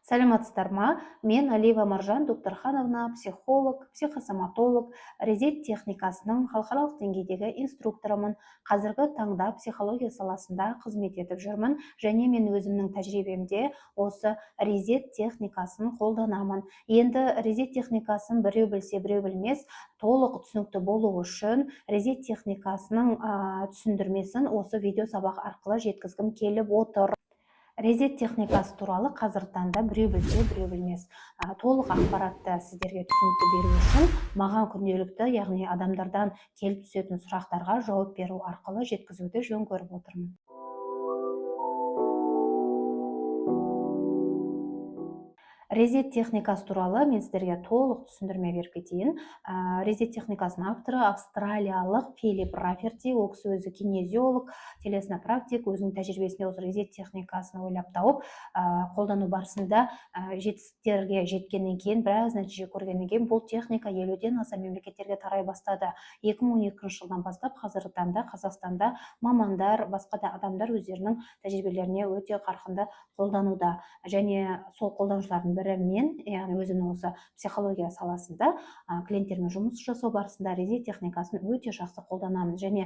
Сәлеметсіздер ма? Мен Алиева Маржан Докторхановна, психолог, психосоматолог, резет техникасының халықаралық деңгейдегі инструкторымын. Қазіргі таңда психология саласында қызмет етіп жүрмін, және мен өзімнің тәжірибемде осы резет техникасын қолданамын. Енді резет техникасын біреу білсе, біреу білмес, толық түсінікті болу үшін резет техникасының түсіндірмесін осы видео сабақ арқылы жеткізгім келіп отыр. Резет техникасы туралы қазіргі таңда біреу білсе, біреу білмес. Толық ақпаратты сіздерге түсінікті беру үшін маған күнделікті, яғни адамдардан келіп түсетін сұрақтарға жауап беру арқылы жеткізуді жөн көріп отырмын. Резет техникасы туралы мен сіздерге толық түсіндірме беріп кетейін. Резет техникасының авторы австралиялық Филипп Раферти, ол кісі өзі кинезиолог, телесно-практик, өзінің тәжірибесінде осы резет техникасын ойлап тауып, қолдану барысында жетістіктерге жеткеннен кейін, біраз нәтиже көргеннен кейін бұл техника 50-ден аса мемлекеттерге тарай бастады. 2012 жылдан бастап қазіргі таңда Қазақстанда мамандар, басқа да адамдар өздерінің тәжірибелеріне өте қарқынды қолдануда. Және сол қолданушылардың бірі мен, яғни өзімнің осы психология саласында клиенттермен жұмыс жасау барысында резет техникасын өте жақсы қолданамын. Және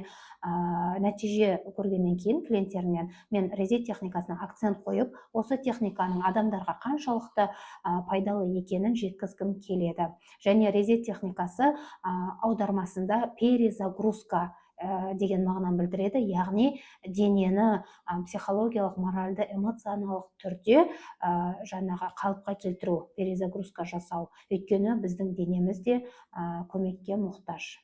нәтиже көргеннен кейін клиенттермен мен резет техникасына акцент қойып, осы техниканың адамдарға қаншалықты пайдалы екенін жеткізгім келеді. Және резет техникасы аудармасында перезагрузка деген мағынаны білдіреді, яғни денені психологиялық, моральды, эмоционалдық түрде жаңағы қалыпқа келтіру, перезагрузка жасау. Өйткені біздің денеміз де көмекке мұқтаж.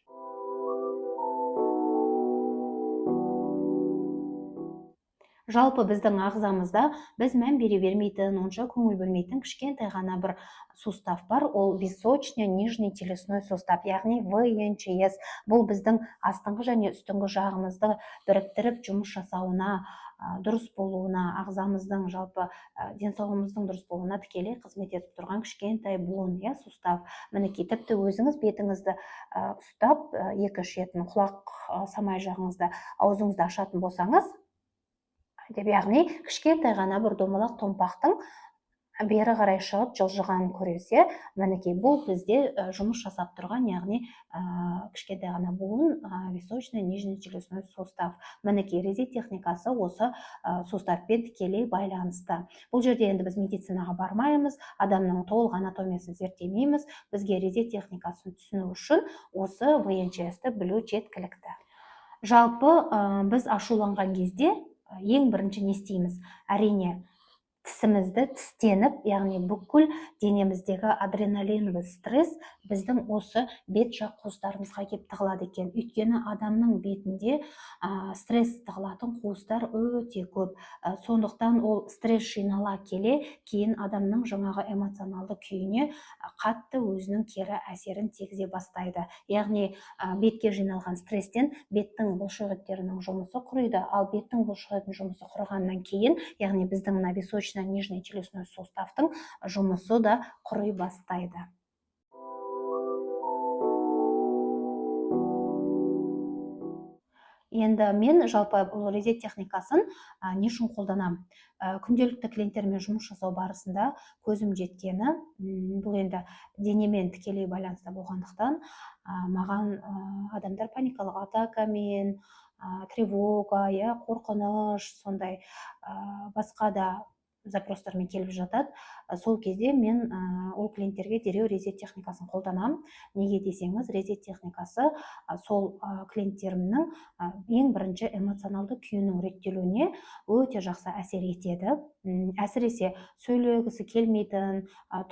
Жалпы біздің ағзамызда біз мән бере бермейтін, онша көңіл бөлмейтін кішкентай ғана бір сустав бар, ол височно-нижний челюстной сустав, яғни ВНЧС. Бұл біздің астыңғы және үстіңгі жағымызды біріктіріп жұмыс жасауына, дұрыс болуына, ағзамыздың жалпы денсаулығымыздың дұрыс болуына тікелей қызмет етіп тұрған кішкентай буын, сустав. Мінекей, тіпті өзіңіз бетіңізді ұстап, екі шетін құлақ самай жағыңызды, аузыңызды ашатын болсаңыз, яғни кішкентай ғана бір домалақ томпақтың бері қарай шығып жылжығанын көресіз. Мінекей, бұл бізде жұмыс жасап тұрған, яғни кішкентай ғана буын, височно-нижний челюстной сустав. Мінекей, резет техникасы осы суставпен тікелей байланысты. Бұл жерде енді біз медицинаға бармаймыз, адамның толық анатомиясын зерттемейміз. Бізге резет техникасын түсіну үшін осы ВНЧС-ті білу жеткілікті. Жалпы біз ашуланған кезде ең бірінші не істейміз? Әрине, тісімізді тістеніп, яғни бүкіл денеміздегі адреналиновый стресс біздің осы бет жақ қуыстарымызға кеп тығылады екен. Өйткені адамның бетінде стресс тығылатын қуыстар өте көп. Сондықтан ол стресс жинала келе, кейін адамның жаңағы эмоционалды күйіне қатты өзінің кері әсерін тигізе бастайды. Яғни бетке жиналған стресстен беттің бұлшықеттерінің жұмысы құрайды, ал беттің бұлшықетінің жұмысы құрғаннан кейін, яғни біздің височно-нижний челюстной суставтың жұмысы да құрай бастайды. Енді мен жалпы бұл резет техникасын не үшін қолданамын? Күнделікті клиенттермен жұмыс жасау барысында көзім жеткені, бұл енді денемен тікелей байланыста болғандықтан, маған адамдар паникалық атакамен, тревога, қорқыныш, сондай басқа да запростармен келіп жатады. Сол кезде мен ол клиенттерге дереу резет техникасын қолданамын. Неге десеңіз, резет техникасы сол клиенттерімнің ең бірінші эмоционалды күйінің реттелуіне өте жақсы әсер етеді. Әсіресе сөйлегісі келмейтін,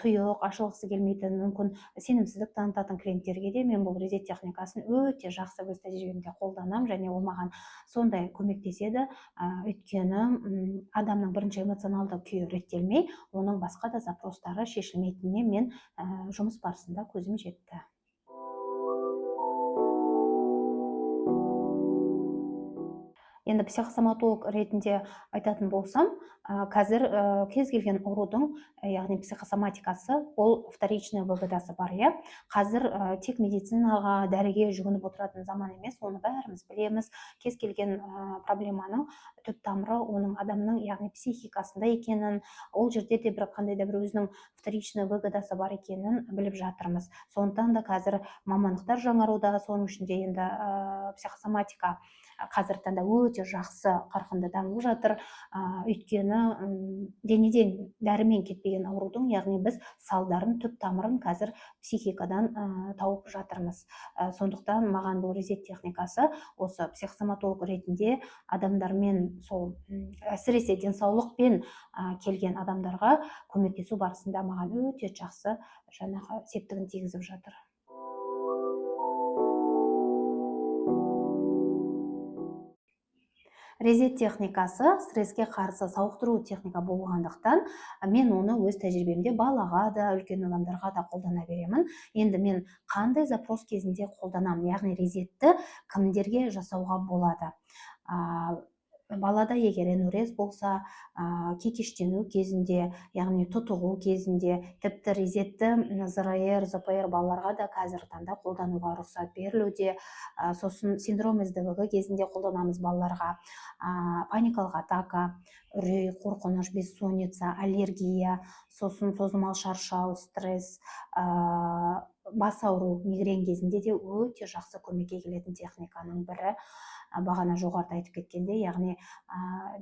тұйық, ашылғысы келмейтін, мүмкін сенімсіздік танытатын клиенттерге де мен бұл резет техникасын өте жақсы өз тәжірибемде қолданамын, және ол маған сондай көмектеседі. Өйткені адамның бірінші эмоционалды күйі реттелмей, оның басқа да запростары шешілмейтініне мен жұмыс барысында көзім жетті. Енді психосоматолог ретінде айтатын болсам, қазір кез келген аурудың, яғни психосоматикасы, ол вторичный выгодасы бар, иә. Қазір тек медицинаға, дәріге жүгініп отыратын заман емес, оны бәріміз білеміз. Кез келген проблеманың түп тамыры оның адамның, яғни психикасында екенін, ол жерде де бір қандай да бір өзінің вторичный выгодасы бар екенін біліп жатырмыз. Сондықтан да қазір мамандықтар жаңаруда, соның ішінде енді психосоматика қазіргі таңда өте жақсы қарқынды дамып жатыр. Өйткені денеден дәрімен кетпеген аурудың, яғни біз салдарын, түп тамырын қазір психикадан тауып жатырмыз. Сондықтан маған бұл резет техникасы осы психосоматолог ретінде адамдармен, сол әсіресе денсаулықпен келген адамдарға көмектесу барысында маған өте жақсы жаңағы септігін тигізіп жатыр. Резет техникасы стресске қарсы сауықтыру техника болғандықтан, мен оны өз тәжірибемде балаға да, үлкен адамдарға да қолдана беремін. Енді мен қандай запрос кезінде қолданамын, яғни резетті кімдерге жасауға болады? Балада егер энурез болса, кекештену кезінде, яғни тұтығу кезінде, тіпті резетті ЗРР, ЗПР балаларға да қазіргі таңда қолдануға рұқсат берілуде. Сосын синдром СДВГ кезінде қолданамыз балаларға. Паникалық атака, үрей, қорқыныш, бессонница, аллергия, сосын созылмалы шаршау, стресс, бас ауру, мигрен кезінде де өте жақсы көмекке келетін техниканың бірі. Бағана жоғарыда айтып кеткенде, яғни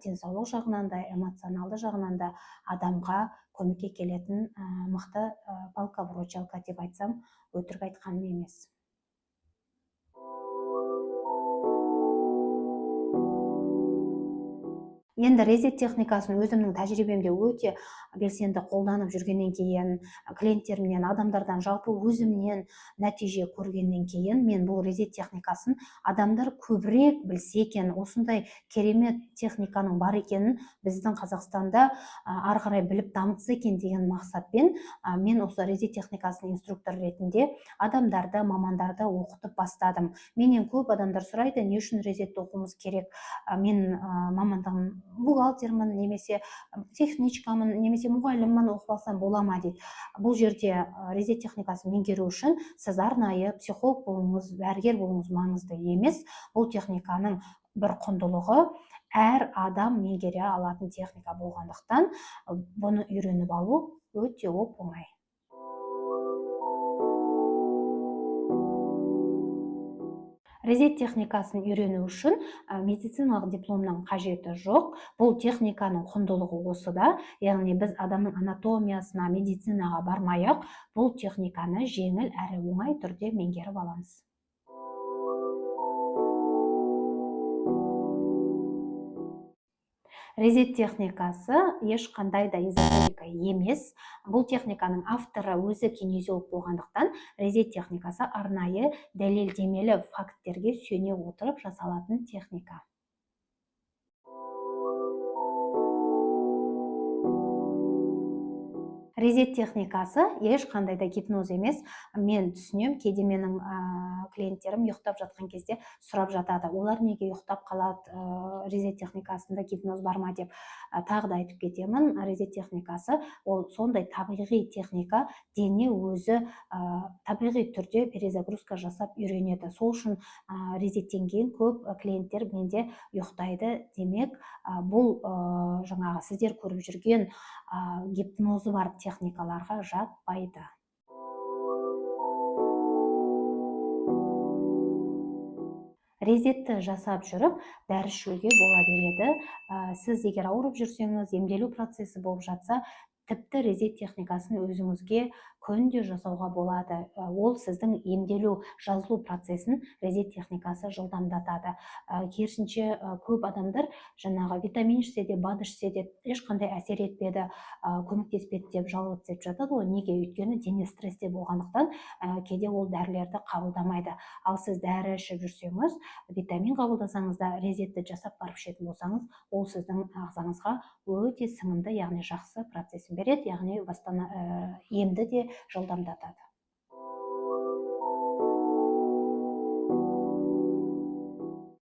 денсаулық жағынан да, эмоционалды жағынан да адамға көмекке келетін мықты палка-выручалка деп айтсам, өтірік айтқаным емес. Енді резет техникасын өзімнің тәжірибемде өте белсенді қолданып жүргеннен кейін, клиенттерімнен, адамдардан, жалпы өзімнен нәтиже көргеннен кейін, мен бұл резет техникасын адамдар көбірек білсе екен, осындай керемет техниканың бар екенін біздің Қазақстанда ары қарай біліп дамытса екен деген мақсатпен, мен осы резет техникасының инструктор ретінде адамдарды, мамандарды оқытып бастадым. Менен көп адамдар сұрайды, не үшін резетті оқуымыз керек? Мен мамандығым бухгалтермін, немесе техничкамын, немесе мұғаліммін, оқып алсам бола ма дейді. Бұл жерде резет техникасын меңгеру үшін сіз арнайы психолог болуыңыз, дәрігер болуыңыз маңызды емес. Бұл техниканың бір құндылығы әр адам меңгере алатын техника болғандықтан, бұны үйреніп алу өте оңай. Резет техникасын үйрену үшін медициналық дипломның қажеті жоқ. Бұл техниканың құндылығы осыда, яғни біз адамның анатомиясына, медицинаға бармай-ақ бұл техниканы жеңіл әрі оңай түрде меңгеріп аламыз. Резет техникасы ешқандай да эзотерика емес. Бұл техниканың авторы өзі кинезиолог болғандықтан, резет техникасы арнайы дәлелдемелі факттерге сүйене отырып жасалатын техника. Резет техникасы ешқандай да гипноз емес. Мен түсінем, кейде менің клиенттерім ұйықтап жатқан кезде сұрап жатады, олар неге ұйықтап қалады, резет техникасында гипноз бар ма деп. Тағы да айтып кетемін, резет техникасы ол сондай табиғи техника, дене өзі табиғи түрде перезагрузка жасап үйренеді. Сол үшін резеттен кейін көп клиенттер менде ұйықтайды. Демек, бұл жаңағы сіздер көріп жүрген гипнозы бар техникаларға жатпайды. Резетті жасап жүріп, дәрі ішуге бола береді. Сіз егер ауырып жүрсеңіз, емделу процесі болып жатса, тіпті резет техникасын өзіңізге күнде жасауға болады. Ол сіздің емделу, жазылу процесін резет техникасы жылдамдатады. Керісінше көп адамдар жаңағы витамин ішсе де, БАД ішсе де ешқандай әсер етпеді, көмектеспеді деп жалғыз деп жатады ғой. Неге? Өйткені дене стрессте болғандықтан кейде ол дәрілерді қабылдамайды. Ал сіз дәрі ішіп жүрсеңіз, витамин қабылдасаңыз да, резетті жасап барып ішетін болсаңыз, ол сіздің ағзаңызға өте сіңімді, яғни жақсы процесін береді, яғни емді де жылдамдатады.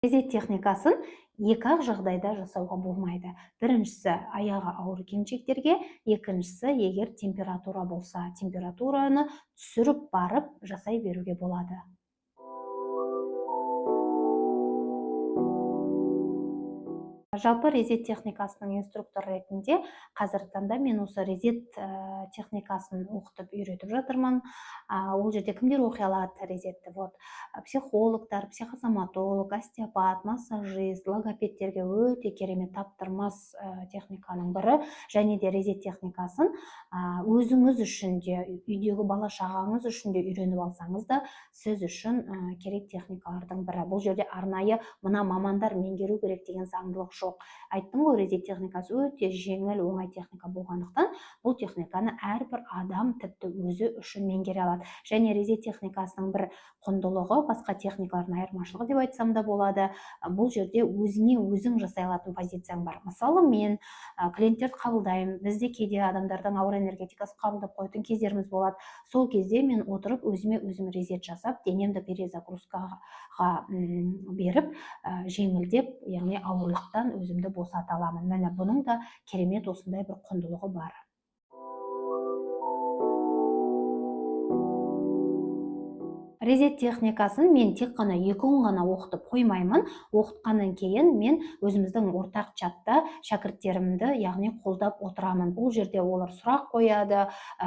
резет техникасын екі ақ жағдайда жасауға болмайды. Біріншісі аяғы ауыр келіншектерге, екіншісі егер температура болса, температураны түсіріп барып жасай беруге болады. Жалпы резет техникасының инструктор ретінде қазіргі таңда мен осы резет техникасын оқытып үйретіп жатырмын. Ол жерде кімдер оқи алады резетті? Психологтар, психосоматолог, остеопат, массажист, логопедтерге өте керемет таптырмас техниканың бірі. Және де резет техникасын өзіңіз үшін де, үйдегі бала шағаңыз үшін де үйреніп алсаңыз да, сіз үшін керек техникалардың бірі. Бұл жерде арнайы мына мамандар меңгеру керек деген заңдылық жоқ. Айттым ғой, резет техникасы өте жеңіл, оңай техника болғандықтан, бұл техниканы әрбір адам тіпті өзі үшін меңгере алады. Және резет техникасының бір құндылығы, басқа техникалардың айырмашылығы деп айтсам да болады. Бұл жерде өзіңе өзің жасай алатын позицияң бар. Мысалы, мен клиенттерді қабылдаймын. Бізде кейде адамдардың ауыр энергетикасын қабылдап қоятын кездеріміз болады. Сол кезде мен отырып өзіме өзім резет жасап, денемді перезагрузкаға беріп, жеңілдеп, яғни ауырлықтан өзімді босата аламын. Міне бұның да керемет осындай бір құндылығы бар. Резет техникасын мен тек қана 2 күн ғана оқытып қоймаймын. Оқытқаннан кейін мен өзіміздің ортақ чатта шәкірттерімді, яғни қолдап отырамын. Бұл жерде олар сұрақ қояды,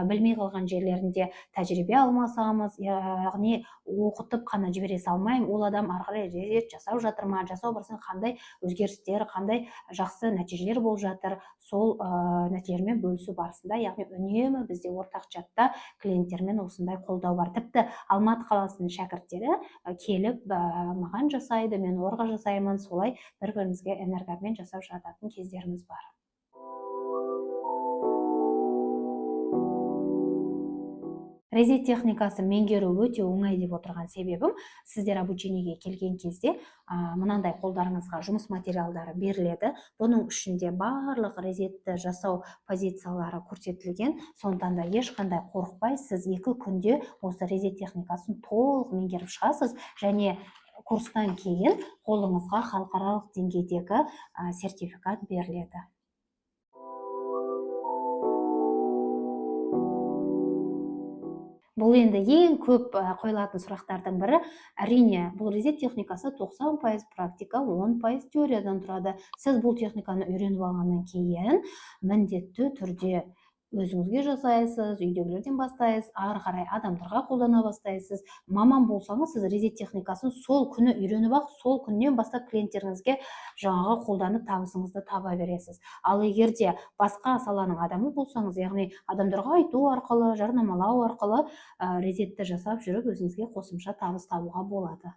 білмей қалған жерлерінде тәжірибе алмасамыз, яғни оқытып қана жібере салмаймын. Ол адам ары қарай резет жасап жатыр ма, жасау барысында қандай өзгерістер, қандай жақсы нәтижелер болып жатыр, сол нәтижелермен бөлісу барысында, яғни үнемі бізде ортақ чатта клиенттермен осындай қолдау бар. Тіпті Алматы қаласының шәкірттері келіп маған жасайды, мен оларға жасаймын, солай бір-бірімізге энергообмен жасап жататын кездеріміз бар. Резет техникасы меңгеру өте оңай деп отырған себебім, сіздер обучениеге келген кезде мынандай қолдарыңызға жұмыс материалдары беріледі. Бұның ішінде барлық резетті жасау позициялары көрсетілген. Сондықтан да ешқандай қорықпай, сіз 2 күнде осы резет техникасын толық меңгеріп шығасыз, және курстан кейін қолыңызға халықаралық деңгейдегі сертификат беріледі. Бұл енді ең көп қойылатын сұрақтардың бірі. Әрине, бұл резет техникасы 90% практика, 10% теориядан тұрады. Сіз бұл техниканы үйреніп алғаннан кейін міндетті түрде өзіңізге жасайсыз, үйдегілерден бастайсыз, ары қарай адамдарға қолдана бастайсыз. Маман болсаңыз, сіз резет техникасын сол күні үйреніп ақ, сол күннен бастап клиенттеріңізге жаңағы қолданып табысыңызды таба бересіз. Ал егер де басқа саланың адамы болсаңыз, яғни адамдарға айту арқылы, жарнамалау арқылы резетті жасап жүріп өзіңізге қосымша табыс табуға болады.